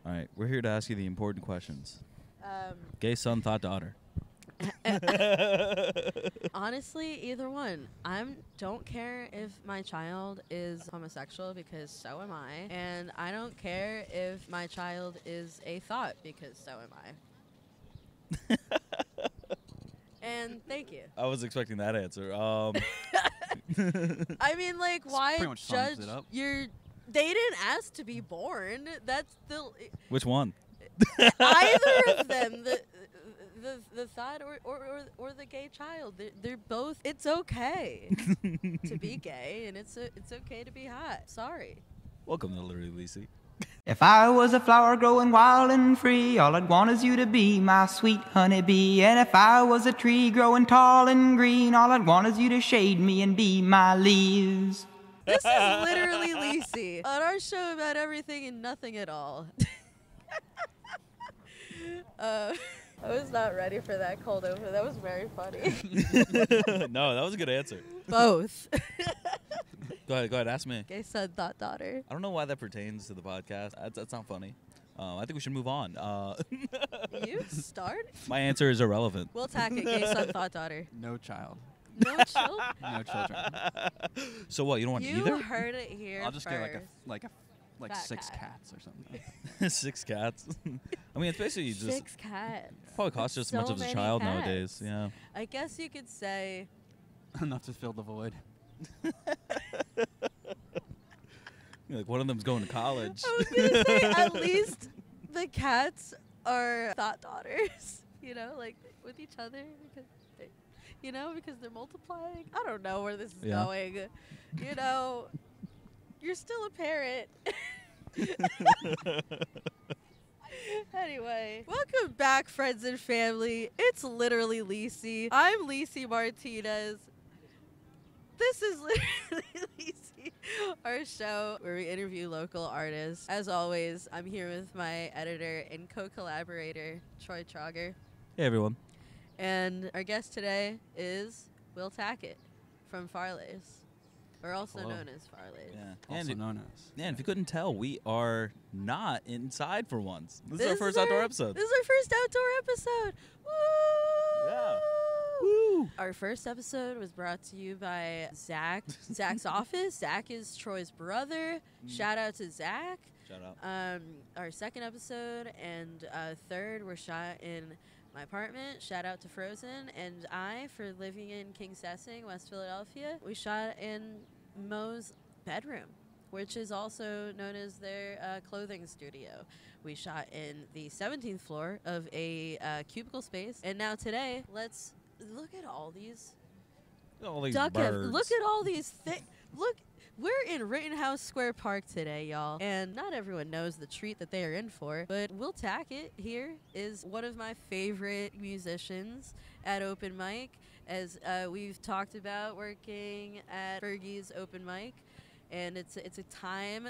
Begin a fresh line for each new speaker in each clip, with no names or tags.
All right, we're here to ask you the important questions. Gay son, thought daughter.
Honestly, either one. Don't care if my child is homosexual because so am I, and I don't care if my child is a thought because so am I. And thank you.
I was expecting that answer.
I mean, like, why
pretty much
judge
sums it up.
They didn't ask to be born. That's the
Which one?
either of them. The thought or the gay child. They're both. It's okay to be gay, and it's okay to be hot. Sorry.
Welcome to Literally Licy.
If I was a flower growing wild and free, all I'd want is you to be my sweet honeybee. And if I was a tree growing tall and green, all I'd want is you to shade me and be my leaves.
This is Literally Licy, on our show about everything and nothing at all. I was not ready for that cold open. That was very funny.
No, that was a good answer.
Both.
Go ahead, ask me.
Gay son, thought daughter.
I don't know why that pertains to the podcast. That's not funny. I think we should move on.
You start?
My answer is irrelevant.
We'll Tackett, gay son, thought daughter.
No child.
No children?
No children.
So what? You don't want
You
either?
heard it here
I'll just
first.
get like
Fat
6
cat.
cats or something.
6 cats. I mean, it's basically just
6 cats.
probably costs just as much
So
as a
many
child
cats.
nowadays. Yeah.
I guess you could say
Enough to fill the void.
Like one of them's going to college.
I was gonna say at least the cats are thought daughters, you know, like with each other because because they're multiplying. I don't know where this is going. You know, you're still a parent. Anyway, welcome back, friends and family. It's Literally Licy. I'm Licy Martínez. This is Literally Licy, our show where we interview local artists. As always, I'm here with my editor and co-collaborator, Trauger.
Hey, everyone.
And our guest today is Will Tackett from Leys, or also
Hello.
known as Leys.
Yeah.
Also
And
known as.
yeah, and if you couldn't tell, we are not inside for once. This is our first outdoor episode.
This is our first outdoor episode. Woo!
Yeah. Woo!
Our first episode was brought to you by Zach. Zach's office. Zach is Troy's brother. Shout out to Zach.
Shout out.
Our second episode and third were shot in my apartment. Shout out to Frozen and I for living in King Sessing, West Philadelphia. We shot in Mo's bedroom, which is also known as their clothing studio. We shot in the 17th floor of a cubicle space. And now today, let's look at all these
All these
duck
birds.
Look at all these look, we're in Rittenhouse Square Park today, y'all. And not everyone knows the treat that they are in for, but Will Tackett here is one of my favorite musicians at open mic, as we've talked about working at Fergie's open mic. And it's a time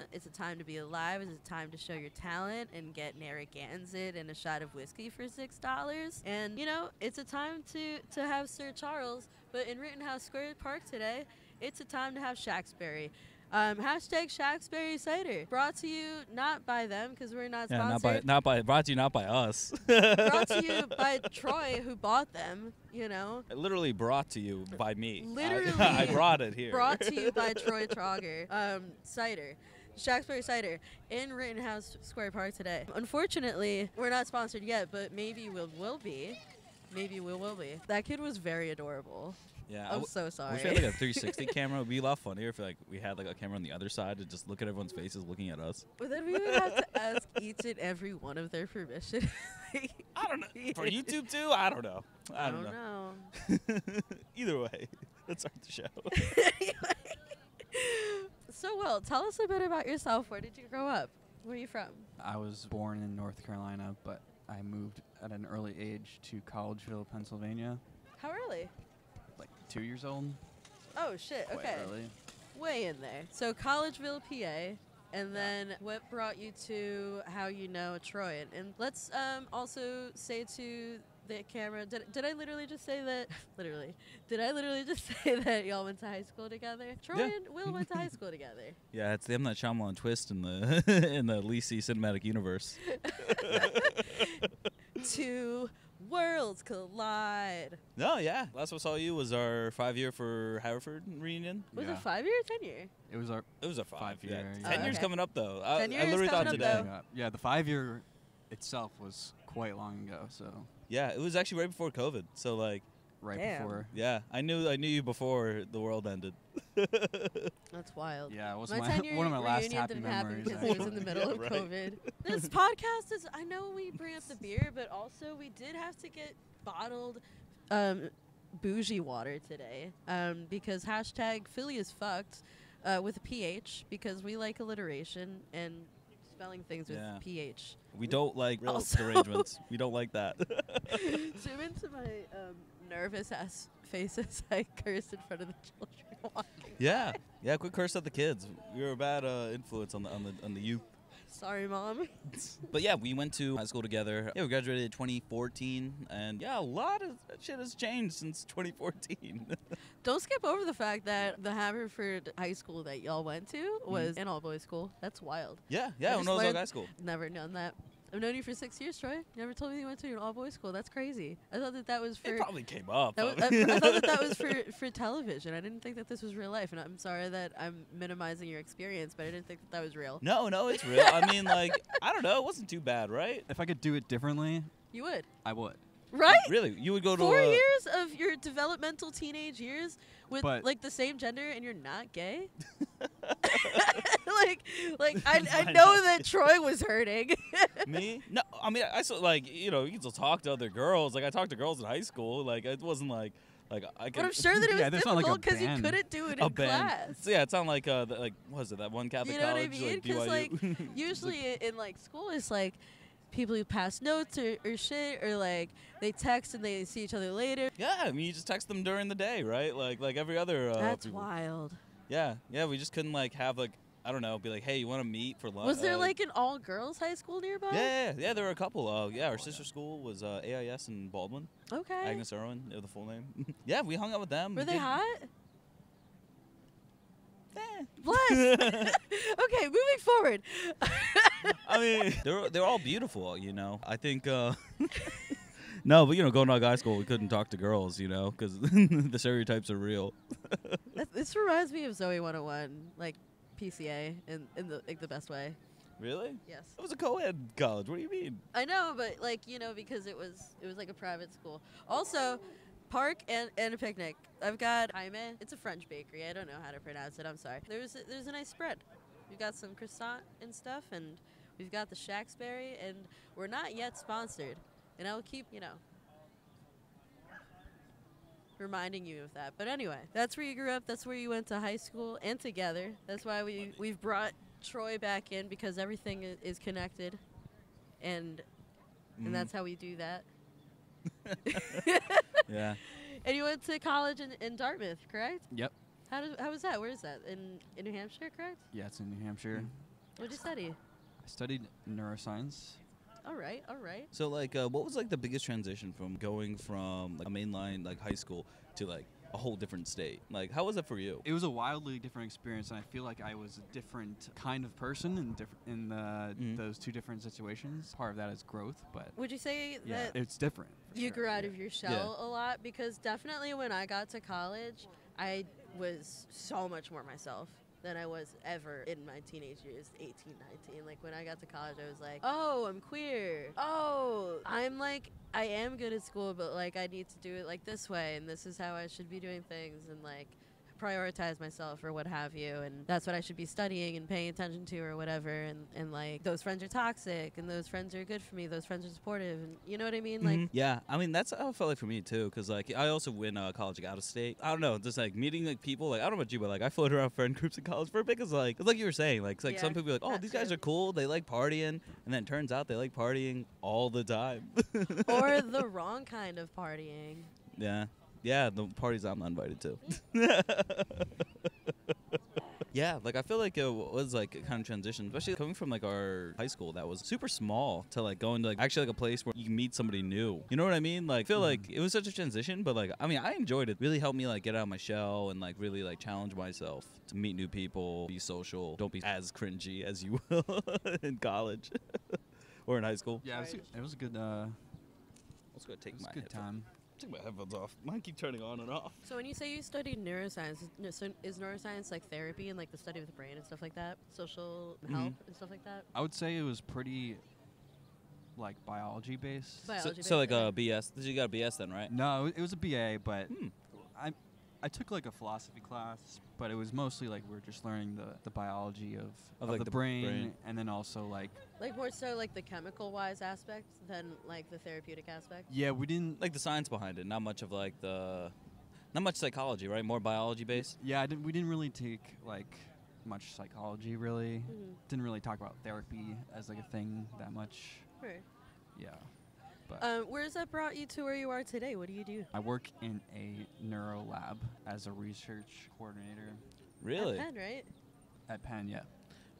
to be alive. It's a time to show your talent and get Narragansett and a shot of whiskey for $6. And it's a time to have Sir Charles. But in Rittenhouse Square Park today, it's a time to have Shacksberry. Hashtag Shacksberry cider. Brought to you not by them because we're not sponsored.
Brought to you not by us.
Brought to you by Troy, who bought them.
Literally brought to you by me.
Literally
I brought it here.
Brought to you by Troy Trauger. Cider. Shacksberry cider in Rittenhouse Square Park today. Unfortunately, we're not sponsored yet, but maybe we will be. Maybe we will be. That kid was very adorable.
Yeah,
I'm so sorry.
I wish we had like a 360 camera. It would be a lot funnier if we had like a camera on the other side to just look at everyone's faces looking at us.
But then we would have to ask each and every one of their permission.
I don't know. For YouTube too? I don't know. I don't know. Either way, let's start the show.
So, Will, tell us a bit about yourself. Where did you grow up? Where are you from?
I was born in North Carolina, but I moved at an early age to Collegeville, Pennsylvania.
How early?
Like 2 years old.
Oh, shit.
Quite
Okay.
early.
Way in there. So, Collegeville, PA. And then what brought you to how you know Troy? And let's also say to the camera, did I literally just say that? Literally. Did I literally just say that y'all went to high school together? Troy and Will went to high school together.
Yeah, it's the M. Night Shyamalan twist in the in the Licy cinematic universe.
Two worlds collide.
No, yeah. Last time I saw you was our 5-year for Haverford reunion.
Was it 5 year or 10 year?
It was our.
It was a 5
5-year,
year.
yeah.
10 years coming up though.
10 years
I literally thought
coming
today.
up, though.
Yeah, the 5-year itself was quite long ago. So
Yeah, it was actually right before COVID. So like,
right
Damn.
before.
yeah, I knew you before the world ended.
That's wild.
Yeah, it was
My
my
10-year
one of my last
reunion
happy
didn't happen
memories.
because it was in the middle
Yeah,
of
right.
COVID. This podcast is, I know we bring up the beer, but also we did have to get bottled bougie water today because hashtag Philly is fucked with a PH because we like alliteration and spelling things with
Yeah.
PH.
We don't like real
Also-
derangements. We don't like that.
Zoom into my nervous ass face as I curse in front of the children walking.
Yeah, yeah. Quick curse at the kids. You're a bad influence on the youth.
Sorry, Mom.
But yeah, we went to high school together. Yeah, we graduated in 2014, and yeah, a lot of shit has changed since 2014.
Don't skip over the fact that the Haverford high school that y'all went to was an all-boys school. That's wild.
yeah,
I
when I
just
was in
learned-
high school.
Never known that. I've known you for 6 years, Troy. You never told me you went to an all-boys school. That's crazy. I thought that was for...
It probably came up.
That was, I thought that was for television. I didn't think that this was real life. And I'm sorry that I'm minimizing your experience, but I didn't think that was real.
No, it's real. I mean, like, I don't know. It wasn't too bad, right?
If I could do it differently,
You would.
I would.
Right?
Really? You would go to
4 years of your developmental teenage years with
But-
like the same gender and you're not gay? I know that Troy was hurting.
Me? No, I mean, I saw, like, you know, you can still talk to other girls. Like, I talked to girls in high school. Like, it wasn't like I
But
could.
I'm sure that it was
Yeah, there's not like a
difficult because you
band.
couldn't do it
a
in
band.
class.
So yeah, it sounded like what was it, that one Catholic
You know what I
college,
mean?
like
Because
BYU.
like usually in like school it's like people who pass notes or shit or like they text and they see each other later.
Yeah, I mean, you just text them during the day, right? Like every other.
That's
people.
wild.
Yeah, we just couldn't like have like, I don't know, be like, hey, you want to meet for lunch?
Was there like an all girls high school nearby?
Yeah, there were a couple. Yeah, our sister school was AIS in Baldwin.
Okay.
Agnes Irwin, they're the full name. Yeah, we hung out with them.
Were they
did-
hot?
Eh.
Bless. Okay, moving forward.
I mean, they're all beautiful, you know. I think. No, but you know, going to high school, we couldn't talk to girls, you know, because the stereotypes are real.
This reminds me of Zoe 101, like PCA in the best way.
Really?
Yes.
It was a co-ed college. What do you mean?
I know, but like, you know, because it was like a private school. Also, park and a picnic. I've got Jaime. It's a French bakery. I don't know how to pronounce it. I'm sorry. There's a nice spread. We've got some croissant and stuff, and we've got the Shacksberry, and we're not yet sponsored. And I will keep, you know, reminding you of that. But anyway, that's where you grew up. That's where you went to high school and together. That's why we've brought Troy back in because everything is connected, and that's how we do that.
Yeah.
And you went to college in Dartmouth, correct?
Yep.
How was that? Where is that? In New Hampshire, correct?
Yeah, it's in New Hampshire.
What did you study?
I studied neuroscience.
All right.
So like, what was like the biggest transition from going from like a mainline like high school to like a whole different state? Like, how was it for you?
It was a wildly different experience, and I feel like I was a different kind of person in those two different situations. Part of that is growth, but
Would you say
yeah,
that
it's different. for
you
sure.
grew out
Yeah.
of your shell a lot? Because definitely when I got to college, I was so much more myself than I was ever in my teenage years, 18, 19. Like, when I got to college, I was like, oh, I'm queer. Oh, I'm like, I am good at school, but, like, I need to do it, like, this way, and this is how I should be doing things, and, like, prioritize myself or what have you, and that's what I should be studying and paying attention to or whatever, and like, those friends are toxic, and those friends are good for me, those friends are supportive, and you know what I mean? Like,
Yeah, I mean, that's how it felt like for me too, because like I also went college like out of state. I don't know, just like meeting like people, like I don't know about you, but like I floated around friend groups in college for a bit, because like it's like you were saying, like
Yeah,
some people are like, oh,
that
these guys
too.
are cool, they like partying, and then it turns out they like partying all the time.
or the wrong kind of partying.
Yeah, the parties I'm not invited to. Yeah, like I feel like it was like a kind of transition, especially coming from like our high school that was super small to like going to like actually like a place where you can meet somebody new. You know what I mean? Like I feel like it was such a transition, but like I mean I enjoyed it. Really helped me like get out of my shell and like really like challenge myself to meet new people, be social, don't be as cringy as you will in college or in high school.
Yeah, it was a good.
Let's go take
It was
my
a good time.
Take my headphones off. Mine keep turning on and off.
So when you say you studied neuroscience, so is neuroscience like therapy and like the study of the brain and stuff like that? Social health and stuff like that?
I would say it was pretty, like, biology based.
So like a BS. You got a BS then, right?
No, it was a BA, but I took like a philosophy class, but it was mostly like we're just learning the biology of
like
the brain, and then also like
more so like the chemical wise aspect than like the therapeutic aspect.
yeah, we didn't
Like the science behind it, not much of like not much psychology, right? More biology based.
Yeah, we didn't really take like much psychology really. Didn't really talk about therapy as like a thing that much.
Right.
Yeah. But
Where has that brought you to where you are today? What do you do?
I work in a neuro lab as a research coordinator
Really?
At Penn, right?
at Penn, yeah.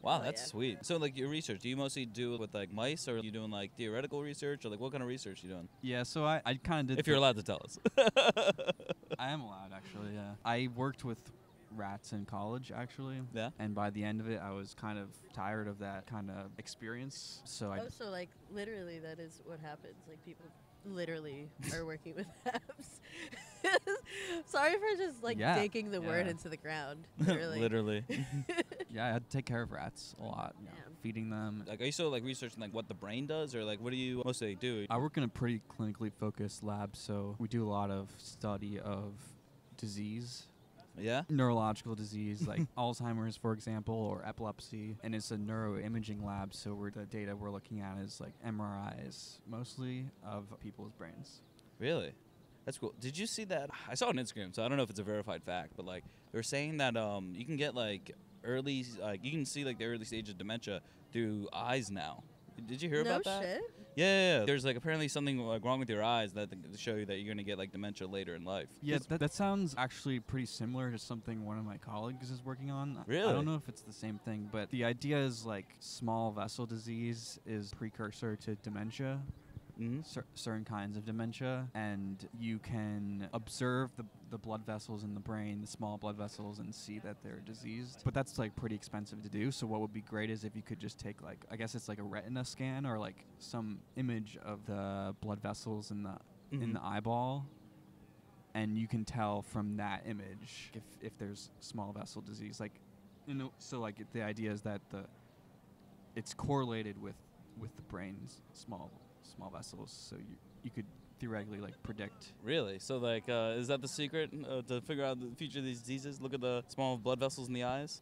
Wow,
Oh,
that's
yeah.
sweet. So like your research, do you mostly do it with like mice, or are you doing like theoretical research, or like what kind of research are you doing?
Yeah, so I kind of did
If you're allowed to tell us.
I am allowed, actually, yeah. I worked with rats in college, actually.
Yeah.
And by the end of it, I was kind of tired of that kind of experience. So I
So like literally that is what happens. Like people literally are working with apps. Sorry for just like
Yeah,
digging the word
yeah.
into the ground. Literally.
Literally.
yeah, I had to take care of rats a lot, you know,
Yeah.
feeding them.
Like, are you still like researching like what the brain does, or like what do you mostly do?
I work in a pretty clinically focused lab, so we do a lot of study of disease.
Yeah.
Neurological disease like Alzheimer's, for example, or epilepsy, and it's a neuroimaging lab. So the data we're looking at is like MRIs mostly of people's brains.
Really? That's cool. Did you see that? I saw it on Instagram, so I don't know if it's a verified fact, but like they were saying that you can get like early, like you can see like the early stage of dementia through eyes now. Did you hear
No
about that?
shit.
Yeah. There's like apparently something like wrong with your eyes that show you that you're gonna get like dementia later in life.
Yeah, that sounds actually pretty similar to something one of my colleagues is working on.
Really?
I don't know if it's the same thing, but the idea is like small vessel disease is precursor to dementia. Certain kinds of dementia, and you can observe the blood vessels in the brain, the small blood vessels, and see that they're diseased. But that's like pretty expensive to do. So what would be great is if you could just take like, I guess it's like a retina scan or like some image of the blood vessels in the eyeball, and you can tell from that image if there's small vessel disease. Like, so like the idea is that it's correlated with the brain's small vessels, so you could theoretically like predict.
Really? So like, is that the secret to figure out the future of these diseases? Look at the small blood vessels in the eyes.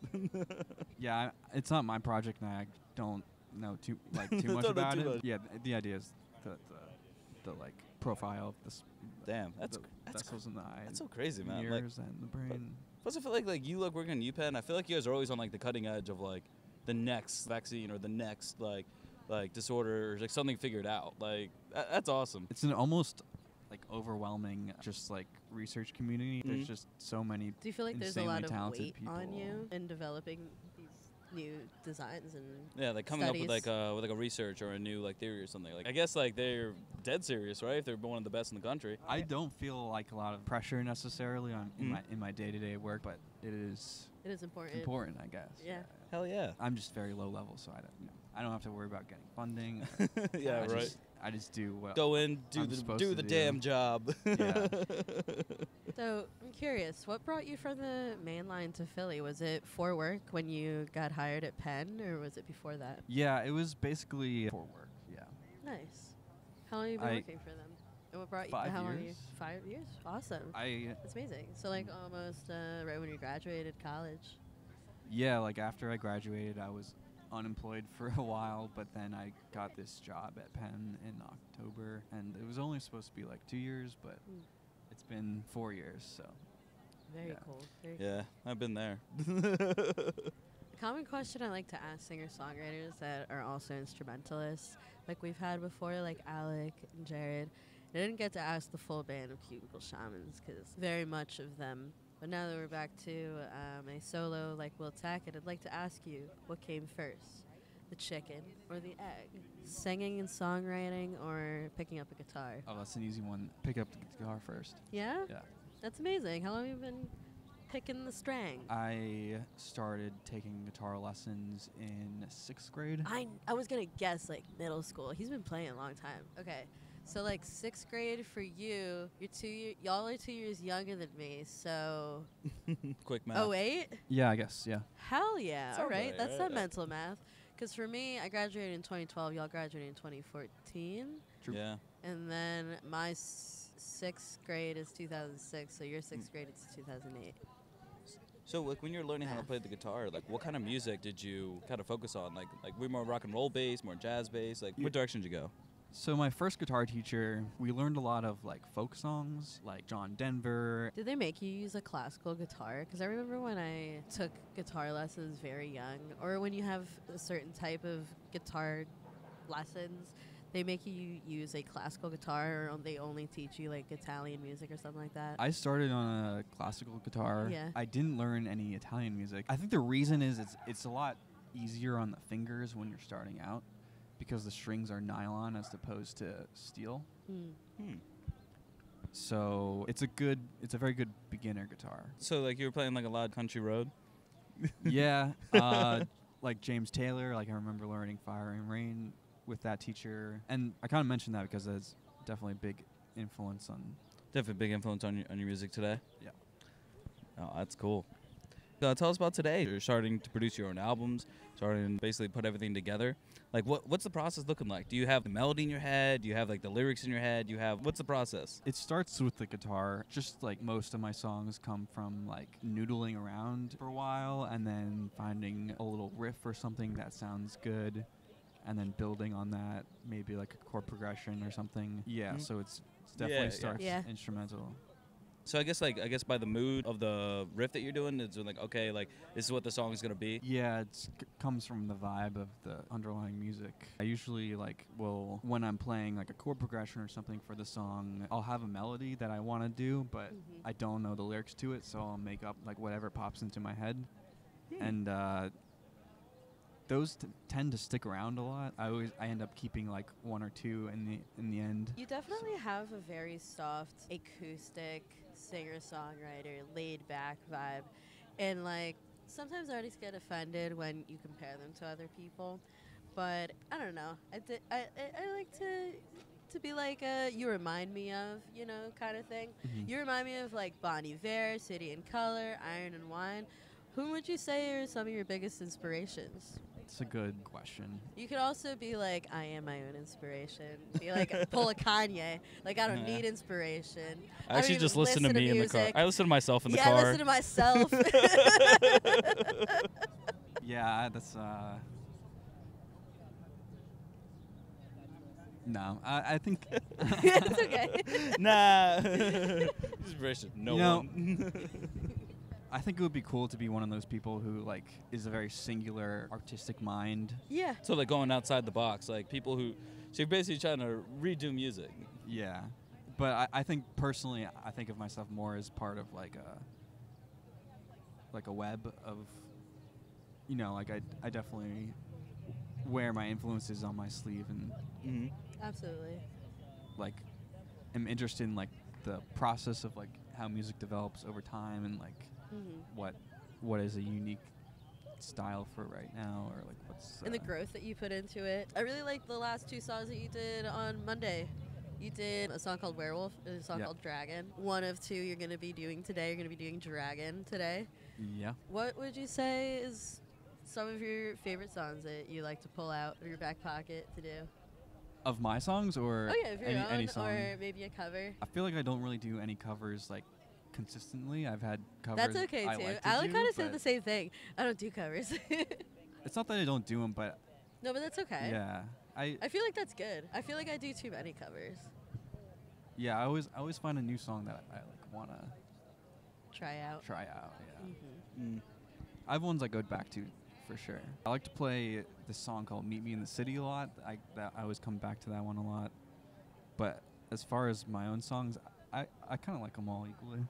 Yeah, it's not my project, and I don't know too much
Don't know
about
too
it.
much.
Yeah, the idea is the like profile of this.
Damn,
the
that's
vessels in the eye.
That's so crazy, man.
Ears
Like,
and the brain.
plus, I feel like you like working in UPenn. I feel like you guys are always on like the cutting edge of like the next vaccine or the next like disorder or like something figured out. Like that's awesome.
It's an almost like overwhelming just like research community. There's just so many.
Do you feel like there's a lot
insanely
of
talented
weight
people.
on you in developing these new designs and
Yeah, like coming up with
studies?
like a research or a new like theory or something. Like I guess like they're dead serious, right? If they're one of the best in the country.
I don't feel like a lot of pressure necessarily on in my day-to-day work, but it is
important.
I guess.
Yeah.
Hell yeah.
I'm just very low level, so I don't have to worry about getting funding.
Yeah,
I
right.
I just do what
Go in, do
I'm supposed
the
to do.
damn job.
Yeah.
So I'm curious, what brought you from the main line to Philly? Was it for work when you got hired at Penn, or was it before that?
Yeah, it was basically for work. Yeah.
Nice. How long have you been working for them? And what brought you?
5
How long are you?
years.
5 years. Awesome. That's amazing. So like almost right when you graduated college.
Yeah, like after I graduated, I was unemployed for a while, but then I got this job at Penn in October, and it was only supposed to be like 2 years, but it's been 4 years, so.
Very
Yeah.
cool. Very
Yeah, I've been there.
A common question I like to ask singer-songwriters that are also instrumentalists, like we've had before, like Alec and Jared. I didn't get to ask the full band of Cubicle Shamans because very much of them But now that we're back to a solo like Will Tackett, I'd like to ask you, what came first, the chicken or the egg? Singing and songwriting or picking up a guitar?
Oh, that's an easy one. Pick up the guitar first.
Yeah?
Yeah.
That's amazing. How long have you been picking the string?
I started taking guitar lessons in 6th grade.
I was going to guess, like, middle school. He's been playing a long time. Okay. So, like, 6th grade for you, y'all are 2 years younger than me, so...
Quick math.
08?
Yeah, I guess, yeah.
Hell yeah. All right. That's
right.
not mental math. Because for me, I graduated in 2012. Y'all graduated in 2014.
True.
Yeah.
And then my 6th grade is 2006, so your 6th grade is 2008.
So, like, when you're learning how to play the guitar, like, what kind of music did you kind of focus on? Like we more rock and roll bass, more jazz bass? Like, what direction did you go?
So my first guitar teacher, we learned a lot of like folk songs, like John Denver.
Did they make you use a classical guitar? Because I remember when I took guitar lessons very young, or when you have a certain type of guitar lessons, they make you use a classical guitar, or they only teach you like Italian music or something like that.
I started on a classical guitar.
Yeah.
I didn't learn any Italian music. I think the reason is it's a lot easier on the fingers when you're starting out, because the strings are nylon as opposed to steel. So it's a very good beginner guitar.
So, like, you were playing, like, a lot of country road?
Yeah, like James Taylor. Like I remember learning Fire and Rain with that teacher, and I kind of mentioned that because it's definitely a big influence on.
Definitely a big influence on your music today?
Yeah.
Oh, that's cool. Tell us about today. You're starting to produce your own albums, starting to basically put everything together. Like, what's the process looking like? Do you have the melody in your head? Do you have, like, the lyrics in your head? What's the process?
It starts with the guitar. Just like most of my songs come from like noodling around for a while and then finding a little riff or something that sounds good, and then building on that, maybe like a chord progression or something. Yeah, so it's definitely starts instrumental.
So I guess by the mood of the riff that you're doing, it's like, okay, like, this is what the song is going to be.
Yeah, it comes from the vibe of the underlying music. I usually when I'm playing like a chord progression or something for the song, I'll have a melody that I want to do, but I don't know the lyrics to it, so I'll make up like whatever pops into my head. And those tend to stick around a lot. I end up keeping like one or two in the end.
You definitely have a very soft acoustic singer-songwriter, laid-back vibe, and like sometimes artists get offended when you compare them to other people, but I don't know. I like to be like you remind me of, kind of thing. You remind me of like Bon Iver, City and Color, Iron and Wine. Who would you say are some of your biggest inspirations?
It's a good question.
You could also be like, I am my own inspiration. Be like, pull a Kanye. Like, I don't need inspiration.
I actually just listen to me in the car. I listen to myself in the car.
Yeah, I listen to myself.
Yeah, that's no, I think
it's okay.
Nah. Inspiration. No one.
I think it would be cool to be one of those people who like is a very singular artistic mind.
Yeah.
So like going outside the box, like people who, so you're basically trying to redo music.
Yeah, but I think personally, I think of myself more as part of like a web of, like I definitely wear my influences on my sleeve and
Absolutely.
like am interested in like the process of like how music develops over time and like what is a unique style for right now, or like what's
and the growth that you put into it. I really like the last two songs that you did on Monday. You did a song called Werewolf and a song called Dragon. One of two you're going to be doing today. You're going to be doing Dragon today.
Yeah.
What would you say is some of your favorite songs that you like to pull out of your back pocket to do?
Of my songs, or
if you're
any song?
or maybe a cover.
I feel like I don't really do any covers like consistently. I've had covers.
That's okay
I
too.
like to
I
do,
kind of said the same thing. I don't do covers.
It's not that I don't do them, but
no, but that's okay.
yeah, I
feel like that's good. I feel like I do too many covers.
Yeah, I always find a new song that I like wanna
Try out.
Yeah. I have ones I go back to for sure. I like to play this song called "Meet Me in the City" a lot. I always come back to that one a lot. But as far as my own songs, I kind of like them all equally.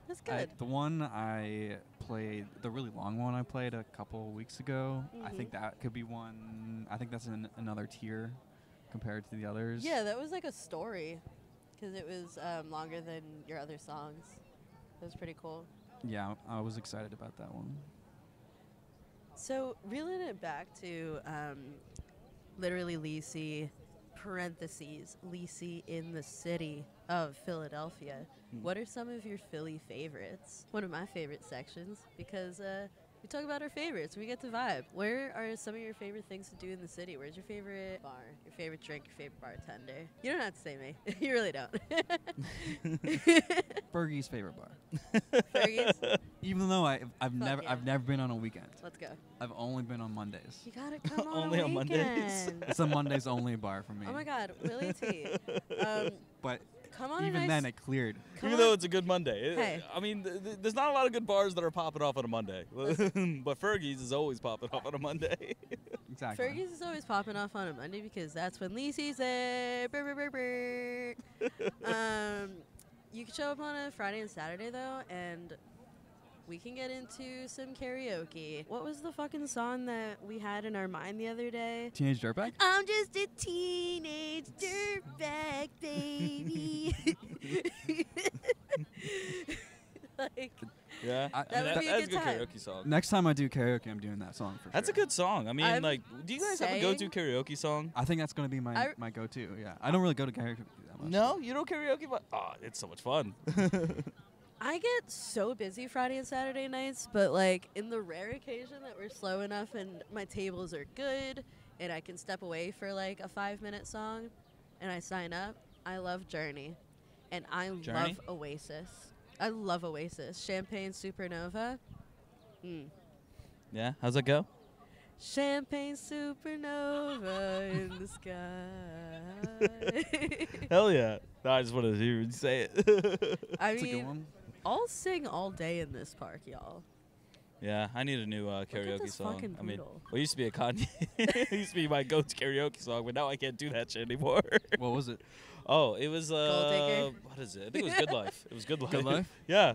That's good.
The one I played, the really long one I played a couple weeks ago, I think that could be one. I think that's in another tier compared to the others.
Yeah, that was like a story because it was longer than your other songs. It was pretty cool.
Yeah, I was excited about that one.
So reeling it back to Literally Licy, parentheses, Licy in the city of Philadelphia. What are some of your Philly favorites? One of my favorite sections, because we talk about our favorites. We get to vibe. Where are some of your favorite things to do in the city? Where's your favorite bar, your favorite drink, your favorite bartender? You don't have to say me. You really don't.
Fergie's favorite bar.
Fergie's?
Even though I've never been on a weekend.
Let's go.
I've only been on Mondays.
You gotta come on
Only
a
on Mondays?
weekend.
It's a Mondays only bar for me.
Oh my God, Willie T.
But
Come on,
even then, it cleared.
Even though it's a good Monday.
Hey.
I mean, there's not a lot of good bars that are popping off on a Monday. But Fergie's is always popping off on a Monday.
Exactly.
Fergie's is always popping off on a Monday because that's when Licy's there. Brr, brr, brr, brr. You can show up on a Friday and Saturday, though, and we can get into some karaoke. What was the fucking song that we had in our mind the other day?
Teenage Dirtbag?
I'm just a teenage dirtbag, baby. Like,
Yeah,
That would be a
that's
good time.
karaoke song.
Next time I do karaoke, I'm doing that song for
That's a
sure.
good song. I mean,
I'm
like, do you guys have a go-to karaoke song?
I think that's going to be my go-to, yeah. I don't really go to karaoke that much.
No, you don't karaoke, but it's so much fun.
I get so busy Friday and Saturday nights, but like in the rare occasion that we're slow enough and my tables are good and I can step away for like a 5-minute song and I sign up, I love Journey. And I love Oasis. I love Oasis. Champagne Supernova.
Yeah, how's that go?
Champagne Supernova in the sky.
Hell yeah. No, I just wanted to hear you say it.
I
That's a good
mean,
one.
I'll sing all day in this park, y'all.
Yeah, I need a new karaoke
this
song.
fucking
I mean,
poodle.
well, it used to be a Kanye. It used to be my go-to karaoke song, but now I can't do that shit anymore.
What was it?
Oh, it was
Gold Digger?
what is it? I think it was Good Life. It was Good Life.
Good Life?
Yeah.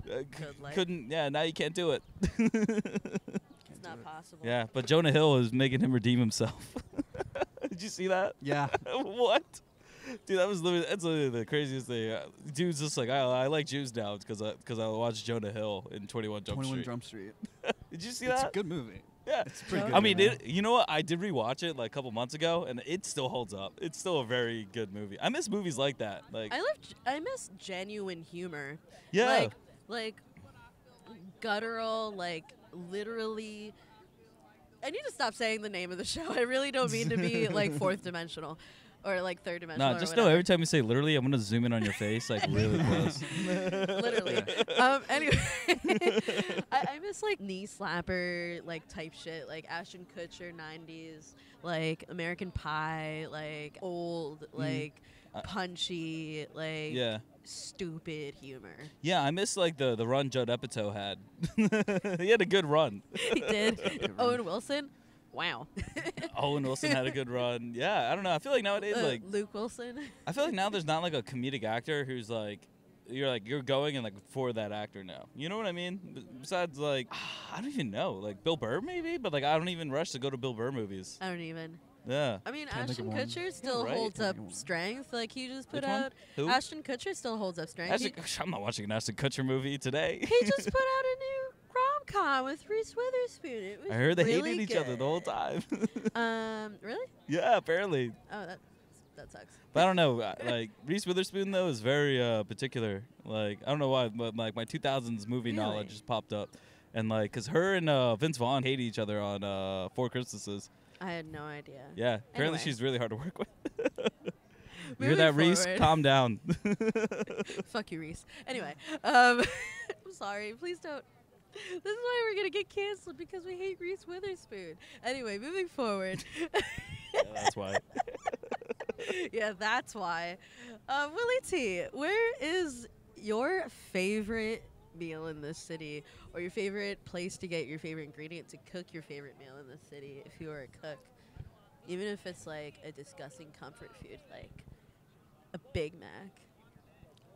Good Life.
Couldn't. Yeah. Now you can't do it.
It's not possible.
Yeah, but Jonah Hill is making him redeem himself. Did you see that?
Yeah.
What? Dude, that's literally the craziest thing. Dude's just like, I like Jews now because I watched Jonah Hill in 21 Jump
21
Street.
Jump Street.
Did you see
It's
that?
a good movie.
Yeah.
It's a pretty good
I mean,
movie.
you know what? I did rewatch it like a couple months ago, and it still holds up. It's still a very good movie. I miss movies like that. Like,
I miss genuine humor.
yeah.
Like guttural, like literally. I need to stop saying the name of the show. I really don't mean to be like fourth dimensional or like third dimensional.
No,
or
just know
whatever.
every time you say literally, I'm gonna zoom in on your face like really close.
Literally. Anyway, I miss like knee slapper like type shit, like Ashton Kutcher 90s, like American Pie, like old, like punchy, like
Yeah.
stupid humor.
Yeah, I miss like the run Judd Apatow had. He had a good run.
He did. Owen Wilson. Wow.
Owen Wilson had a good run. Yeah, I don't know. I feel like nowadays, like,
Luke Wilson.
I feel like now there's not like a comedic actor who's like you're going and like for that actor now. You know what I mean? Besides like I don't even know, like Bill Burr maybe, but like I don't even rush to go to Bill Burr movies.
I don't even.
Yeah.
I mean,
Can't think
Ashton
of one.
Kutcher still
right.
holds
Can't
up
think of one.
strength. Like he just put
Which one?
out.
Who?
Ashton Kutcher still holds up strength.
I'm not watching an Ashton Kutcher movie today.
He just put out a new rom-com with Reese Witherspoon. It was
I heard they
really
hated each other the whole
good.
time.
Really?
Yeah, apparently.
Oh, that sucks.
But I don't know. Like Reese Witherspoon though is very particular. Like I don't know why, but like my 2000s movie
Really?
knowledge just popped up, and like because her and Vince Vaughn hate each other on Four Christmases.
I had no idea.
Yeah, apparently
Anyway.
she's really hard to work with. You hear
Moving
that, Reese?
forward.
Calm down.
Fuck you, Reese. Anyway, I'm sorry. Please don't. This is why we're gonna get canceled because we hate Reese Witherspoon. Anyway, moving forward.
Yeah, that's why.
Yeah, that's why. Willie T, where is your favorite meal in this city, or your favorite place to get your favorite ingredient to cook your favorite meal in this city if you are a cook? Even if it's like a disgusting comfort food, like a Big Mac.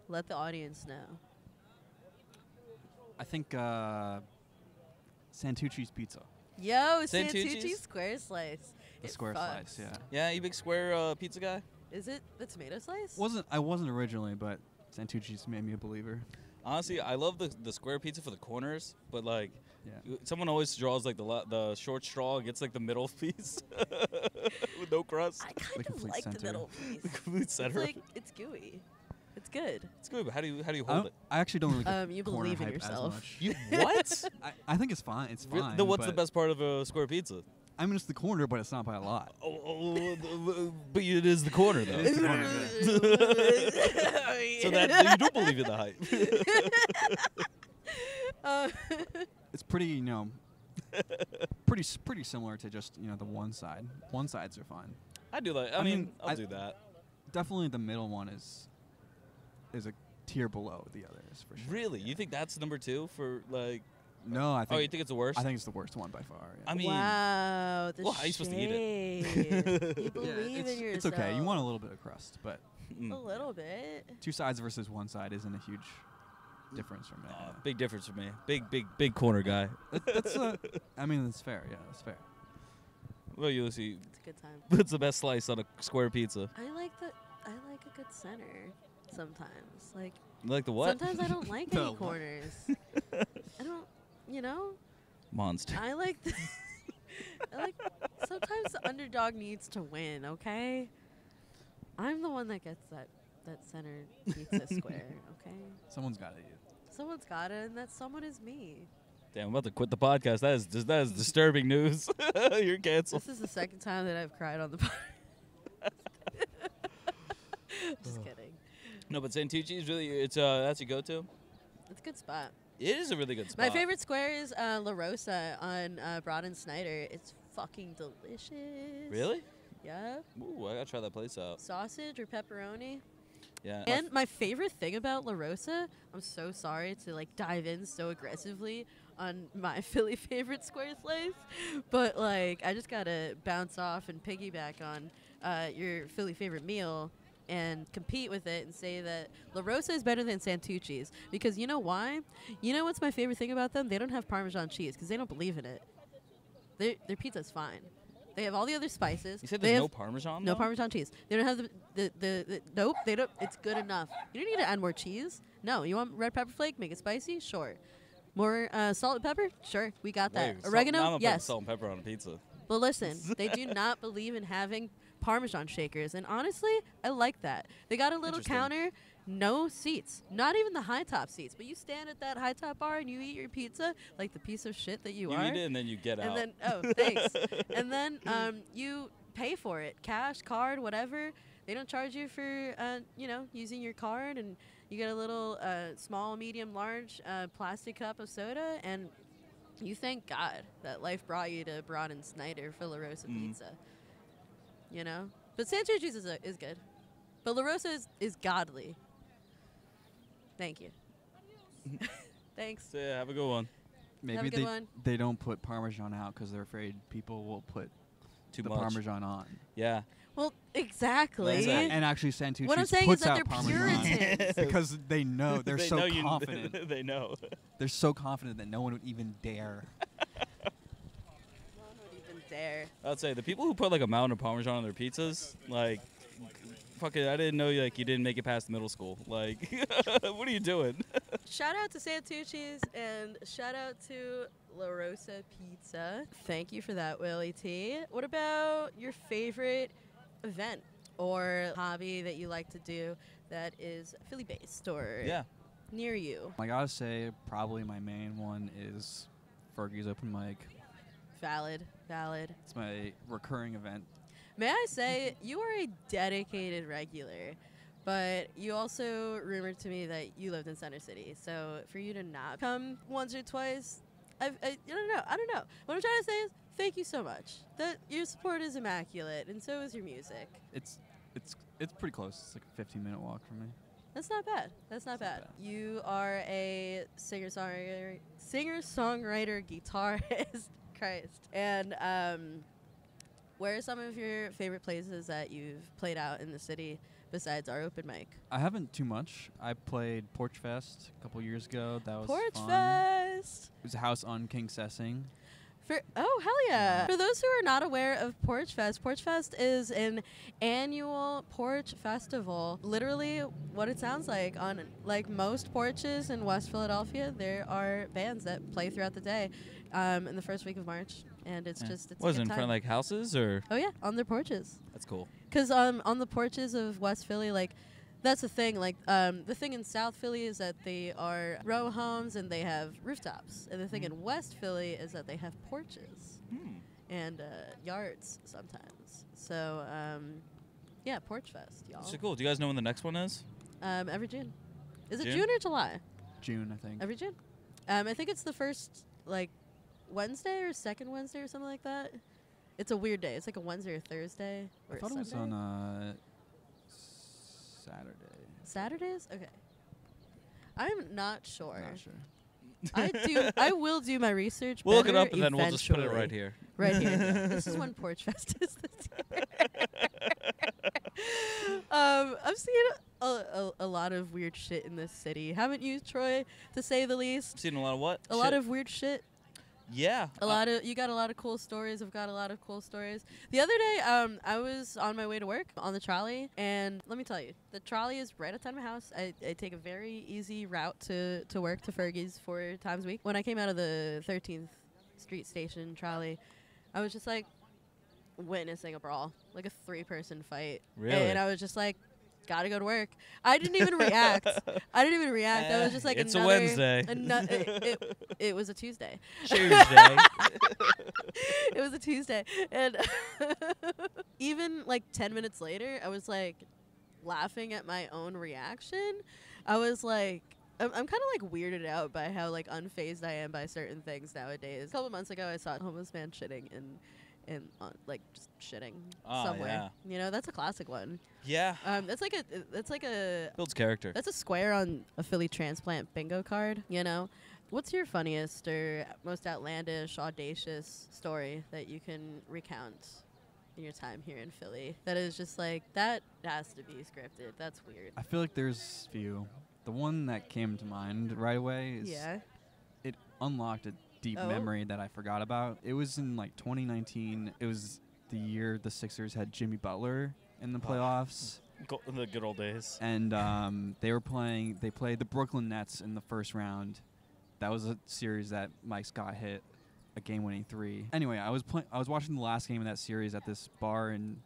Let the audience know.
I think Santucci's Pizza.
Yo,
Santucci's?
Santucci's Square Slice.
The
It
square
fucks.
slice, yeah.
Yeah, you big square pizza guy?
Is it the tomato slice?
I wasn't originally, but Santucci's made me a believer.
Honestly, I love the square pizza for the corners, but like,
Yeah.
someone always draws like the short straw, gets like the middle piece with no crust.
I
The
kind of
complete
like the
center.
middle
The
piece.
complete
It's
center.
like it's gooey. It's good.
It's good, but how do you hold it?
I actually don't really get
You
corner
believe in
hype
yourself.
as much.
You what?
I think it's fine. It's fine.
Then what's the
but-
best part of a square pizza?
I mean, it's the corner, but it's not by a lot.
But it is the corner though.
It is the corner,
So that you do believe in the hype.
It's pretty, pretty similar to just the one side. One sides are fine.
I do like. I
I
mean,
mean,
I'll
I-
do that.
Definitely the middle one is a tier below the others for sure.
Really? You think that's number 2 for like?
No, I think.
Oh, you think it's the worst?
I think it's the worst one by far. Yeah.
I mean,
wow, the
well, how are you supposed to eat
it? You
Yeah,
believe in yourself.
it's okay. You want a little bit of crust, but
mm.
a little bit.
two sides versus one side isn't a huge difference for me.
Big difference for me. Big corner guy.
That's I mean, that's fair. Yeah, that's fair.
Well, you see,
It's a good time.
what's the best slice on a square pizza?
I like a good center sometimes. Like
You like the what?
sometimes I don't like
The
any
what?
corners. I don't,
Monster.
I like sometimes the underdog needs to win, okay? I'm the one that gets that center pizza square, okay?
Someone's got to eat.
Someone's got it, and that someone is me.
Damn, I'm about to quit the podcast. That is disturbing news. You're canceled.
This is the second time that I've cried on the podcast. Just kidding.
No, but Santucci's really that's your go-to.
It's a good spot.
It is a really good spot.
My favorite square is La Rosa on Broad and Snyder. It's fucking delicious.
Really?
Yeah.
Ooh, I gotta try that place out.
Sausage or pepperoni.
Yeah.
And my favorite thing about La Rosa, I'm so sorry to like dive in so aggressively on my Philly favorite square slice, but like I just gotta bounce off and piggyback on your Philly favorite meal and compete with it and say that La Rosa is better than Santucci's because you know why? You know what's my favorite thing about them? They don't have Parmesan cheese because they don't believe in it. Their pizza's fine. They have all the other spices.
You said
They
there's
have
no Parmesan.
no
though?
Parmesan cheese. They don't have the nope. They don't. It's good enough. You don't need to add more cheese. No. You want red pepper flake? Make it spicy. Sure. More salt and pepper? Sure. We got that.
Wait,
Oregano?
now I'm
Yes.
salt and pepper on a pizza.
But listen, they do not believe in having Parmesan shakers, and honestly, I like that. They got a little
Interesting.
counter, no seats, not even the high top seats. But you stand at that high top bar and you eat your pizza like the piece of shit that you are.
eat it and then you get out.
And then thanks. And then you pay for it, cash, card, whatever. They don't charge you for using your card, and you get a little small, medium, large plastic cup of soda, and you thank God that life brought you to Broad and Snyder for La Rosa pizza. You know, but Santucci's is good, but La Rosa is godly. Thank you. Thanks.
So, yeah, have a good one.
Maybe
a good one.
they don't put Parmesan out because they're afraid people will put
Too
the
much.
Parmesan on.
Yeah.
Well, exactly.
That's it.
And actually, Santucci's
What I'm saying is
puts
that
out
they're
Parmesan
Puritans.
because they know they're
They
so
know you-
confident.
they know.
They're so confident that no one would even dare.
One would even dare.
I'd say the people who put like a mountain of Parmesan on their pizzas, like, fucking, I didn't know you didn't make it past middle school. Like, what are you doing?
Shout out to Santucci's and shout out to La Rosa Pizza. Thank you for that, Willie T. What about your favorite event or hobby that you like to do that is Philly-based or
Yeah.
near you?
I gotta say, probably my main one is Fergie's open mic.
Valid.
It's my recurring event.
May I say, you are a dedicated regular, but you also rumored to me that you lived in Center City. So for you to not come once or twice, I don't know. What I'm trying to say is thank you so much. That your support is immaculate, and so is your music.
It's pretty close. It's like a 15-minute walk from me.
That's not bad. That's not bad. You are a singer-songwriter, guitarist, Christ, and Where are some of your favorite places that you've played out in the city besides our open mic?
I haven't too much. I played Porch Fest a couple years ago. That was
Porch
fun.
Fest.
It was a house on King Sessing.
Oh, hell yeah. For those who are not aware of Porch Fest is an annual porch festival. Literally what it sounds like. On like most porches in West Philadelphia, there are bands that play throughout the day in the first week of March. And it's just, it's
Was
a
it in
good
front of
time.
like houses or?
Oh, yeah, on their porches.
That's cool.
Because on the porches of West Philly, like, that's the thing. Like, the thing in South Philly is that they are row homes and they have rooftops. And the thing in West Philly is that they have porches and yards sometimes. So, yeah, Porch Fest, y'all.
So cool. Do you guys know when the next one is?
Every June. Is it
June?
June or July?
June, I think.
Every June. I think it's the first, like, Wednesday or second Wednesday or something like that. It's a weird day. It's like a Wednesday or Thursday or
I thought
Sunday.
it was on Saturday.
Saturdays? Okay. I'm not sure.
Not sure.
I will do my research.
We'll look it
better
up and then we'll just put it
eventually.
right here.
Right here. Yeah. This is when Porch Fest is this year. I've seen a lot of weird shit in this city. Haven't you, Troy, to say the least?
Seen a lot of what?
A lot of weird shit.
Yeah.
You got a lot of cool stories. I've got a lot of cool stories. The other day, I was on my way to work on the trolley, and let me tell you, the trolley is right outside my house. I take a very easy route to work to Fergie's 4 times a week. When I came out of the 13th Street Station trolley, I was just like witnessing a brawl, like a 3-person fight.
Really?
And I was just like, gotta go to work. I didn't even react. I was just like,
it's
another,
a Wednesday.
It was a Tuesday.
Tuesday.
It was a Tuesday. And even like 10 minutes later, I was like laughing at my own reaction. I was like, I'm kind of like weirded out by how like unfazed I am by certain things nowadays. A couple months ago, I saw a homeless man shitting and like just shitting somewhere.
Yeah.
You know, that's a classic one.
Yeah.
That's like a
Builds character.
that's a square on a Philly transplant bingo card, you know? What's your funniest or most outlandish, audacious story that you can recount in your time here in Philly that is just like, that has to be scripted? That's weird.
I feel like there's a few. The one that came to mind right away is
Yeah.
it unlocked a deep
Oh.
memory that I forgot about. It was in like 2019. It was the year the Sixers had Jimmy Butler in the playoffs.
The good old days.
And they played the Brooklyn Nets in the first round. That was a series that Mike Scott hit a game-winning 3. Anyway, I was watching the last game of that series at this bar in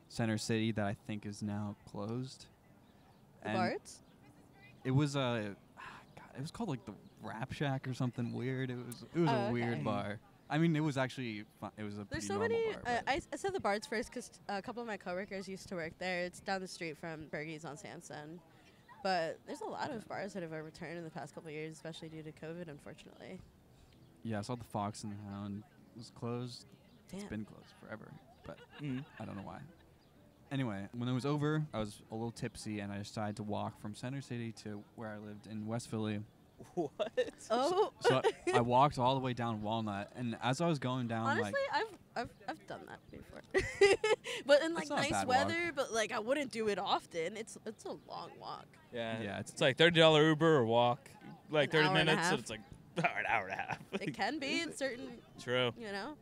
Center City that I think is now closed.
The
And
Barts?
it was it was called like the Rap Shack or something weird. It was a
okay.
weird bar. I mean, it was actually fun. It was a
There's
pretty
so
normal
many.
bar. but-
I said the Bards first because a couple of my coworkers used to work there. It's down the street from Fergie's on Sandstone. But there's a lot of bars that have overturned in the past couple of years, especially due to COVID, unfortunately.
yeah, I saw the Fox and the Hound was closed. It's
Damn.
been closed forever, but
Mm.
I don't know why. Anyway, when it was over, I was a little tipsy, and I decided to walk from Center City to where I lived in West Philly.
What?
Oh.
So I walked all the way down Walnut, and as I was going down,
Honestly,
like
I've done that before, but in like
It's not a
nice
bad
weather. But like I wouldn't do it often. It's a long walk.
Yeah.
Yeah,
It's like $30 Uber or walk, like
An
30
hour and a
minutes,
half.
and it's like an hour and a half.
It can be in certain,
True.
you know.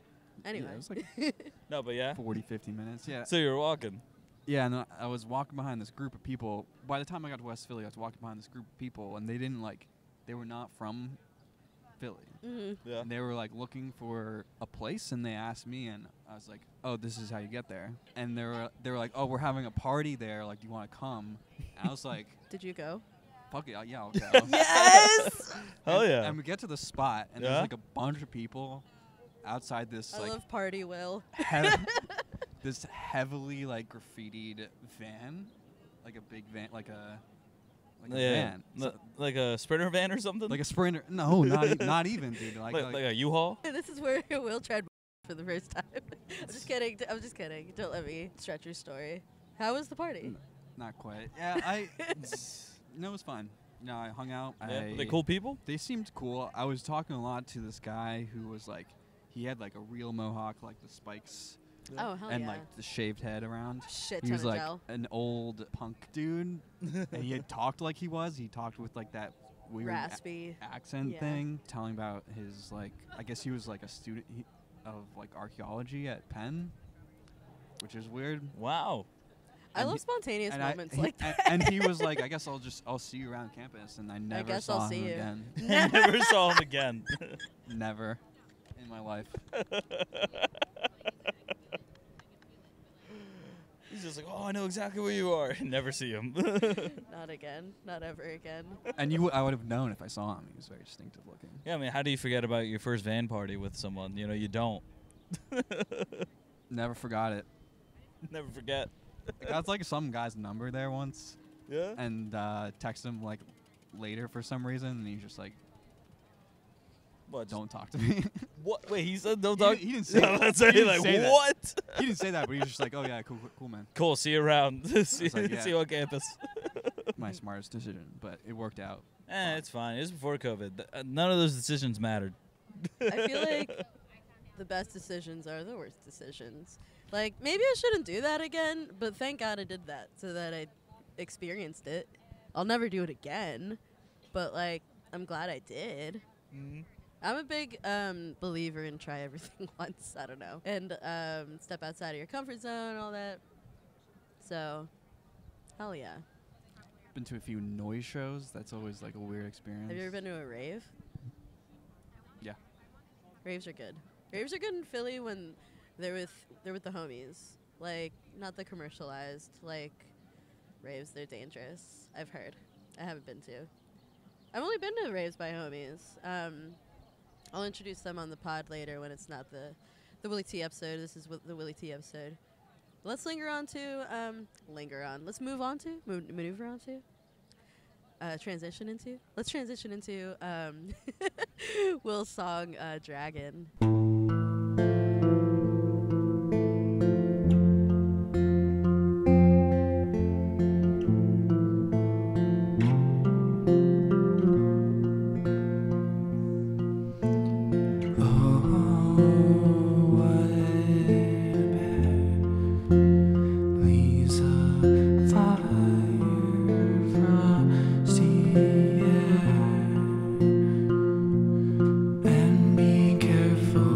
Anyway,
yeah, it was like
No, but yeah.
40, 50 minutes. Yeah.
So you were walking.
Yeah, and I was walking behind this group of people. By the time I got to West Philly, I was walking behind this group of people, and they were not from Philly.
Yeah.
And they were like looking for a place, and they asked me, and I was like, "Oh, this is how you get there." And they were like, "Oh, we're having a party there. Like, do you want to come?" And I was like,
did you go?
"Fuck it, yeah, I'll go."
Yes.
Hell
And-
yeah.
And we get to the spot, and
Yeah?
there's like a bunch of people outside this
I
like
love party Will.
this heavily like graffitied van, like a big van, like a van. So-
Like a sprinter van or something?
like a Sprinter. No, not even, dude.
like a U-Haul?
This is where Will tried for the first time. I'm just kidding. I'm just kidding. Don't let me stretch your story. How was the party?
Not quite. Yeah, no, it was fun. No, I hung out.
Yeah. Were they cool people?
They seemed cool. I was talking a lot to this guy who was like, he had like a real mohawk, like the spikes
Oh, hell
and
yeah.
like the shaved head around.
Shit
He
ton
was
of
like
gel.
an old punk dude, and he had talked like he was. He talked with like that weird
Raspy.
accent
Yeah.
thing, telling about his like. I guess he was like a student of like archaeology at Penn, which is weird.
Wow.
I
And
love spontaneous
And
moments
he,
like that.
and he was like, I guess I'll see you around campus, and I never
guess
saw
I'll see
him
you.
again.
Never saw him again.
Never in my life.
He's just like, oh, I know exactly where you are. Never see him.
Not again. Not ever again.
And I would have known if I saw him. He was very distinctive looking.
Yeah, I mean, how do you forget about your first van party with someone? You know, you don't.
Never forgot it.
Never forget.
I got like some guy's number there once,
Yeah?
and texted him like later for some reason, and he's just like,
What?
"Don't talk to me."
What? Wait, he said don't
He
talk?
didn't- he didn't say that.
That's
He didn't
like,
say that.
what?
He didn't say that, but he was just like, "Oh yeah, cool, man."
Cool, see you around. see
like, yeah.
see you on campus.
My smartest decision, but it worked out.
It's fine. It was before COVID. None of those decisions mattered.
I feel like the best decisions are the worst decisions. Like, maybe I shouldn't do that again, but thank God I did that so that I experienced it. I'll never do it again, but, like, I'm glad I did.
Mm-hmm.
I'm a big believer in try everything once, I don't know, and step outside of your comfort zone, all that. So, hell yeah.
Been to a few noise shows. That's always like a weird experience.
Have you ever been to a rave?
Yeah.
Raves are good. Raves are good in Philly when they're with the homies. Like, not the commercialized, like, raves. They're dangerous. I've heard. I haven't been to. I've only been to raves by homies. I'll introduce them on the pod later when it's not the Willie T episode. This is the Willie T episode. Let's maneuver on to transition into. Let's transition into Will's song Dragon.
And be careful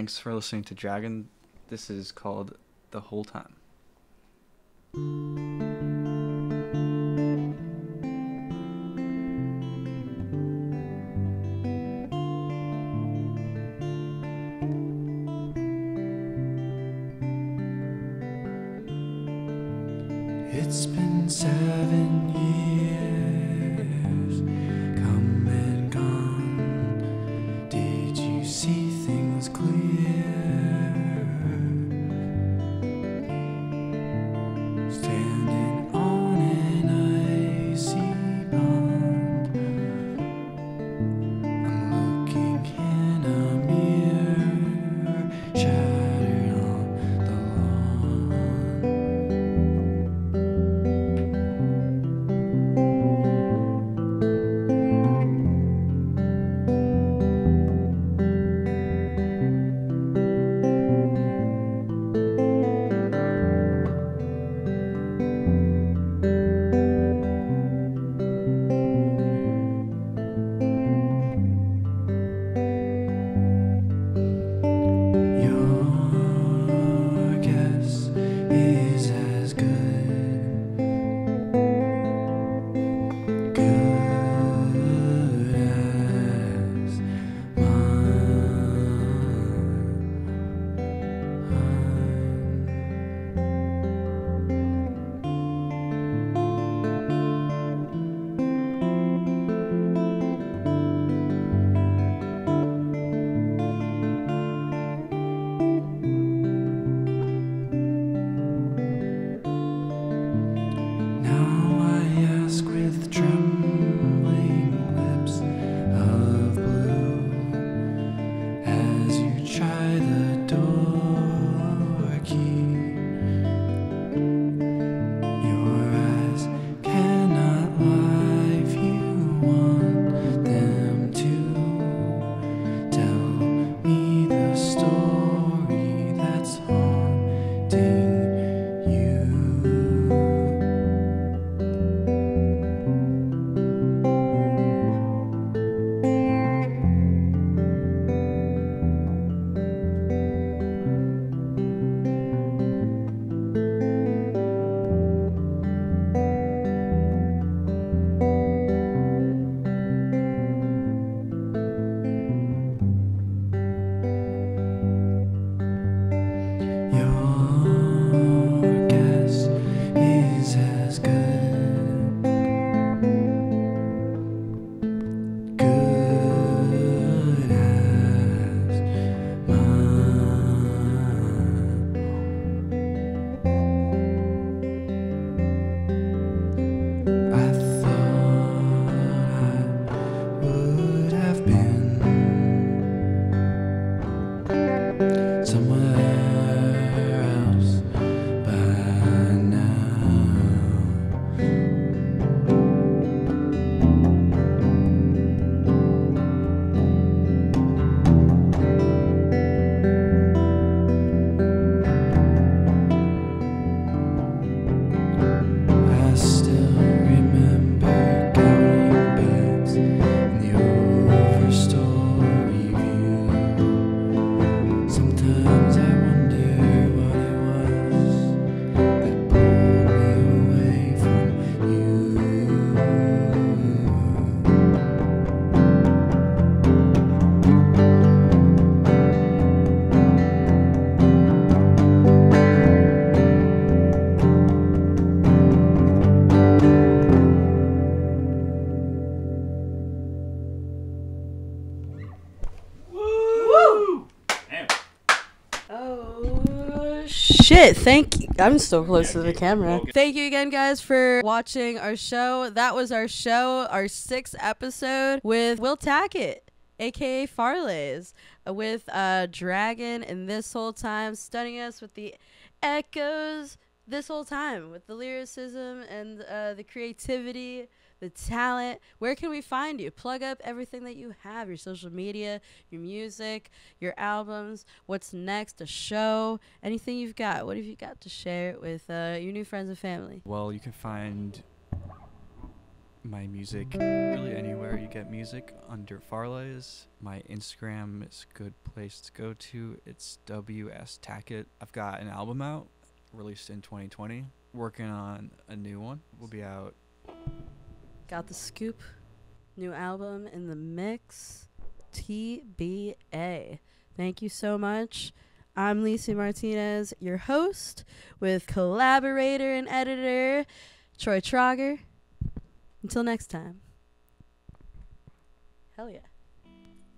Thanks for listening to Dragon. This is called The Whole Time.
It's been 7 years, come and gone. Did you see things clear? Standing on an icy pond, I'm looking in a mirror, shattered on the lawn. Your guess is as good, good as Now I ask with trembling lips of blue, as you try the door key. Your eyes cannot lie if you want them to. Tell me the story that's haunting you. Your guess is as good, good as mine. I thought I would have been somewhere else by now. I still remember counting beds in the overstory view. Sometimes I wonder what it was that pulled me away from you.
Oh shit, thank you. I'm still close to the camera. Thank you again, guys, for watching our show. That was our show, our 6th episode with Will Tackett, aka Farleys, with Dragon, and this whole time stunning us with the echoes this whole time, with the lyricism and the creativity, the talent. Where can we find you? Plug up everything that you have, your social media, your music, your albums, what's next, a show, anything you've got. What have you got to share with your new friends and family?
Well, you can find my music really anywhere you get music under Farleys. My Instagram is a good place to go to. It's WS Tacket. I've got an album out, released in 2020. Working on a new one. Will be out.
Got the scoop. New album in the mix. TBA. Thank you so much. I'm Lecy Martínez, your host, with collaborator and editor Troy Trauger. Until next time. Hell yeah.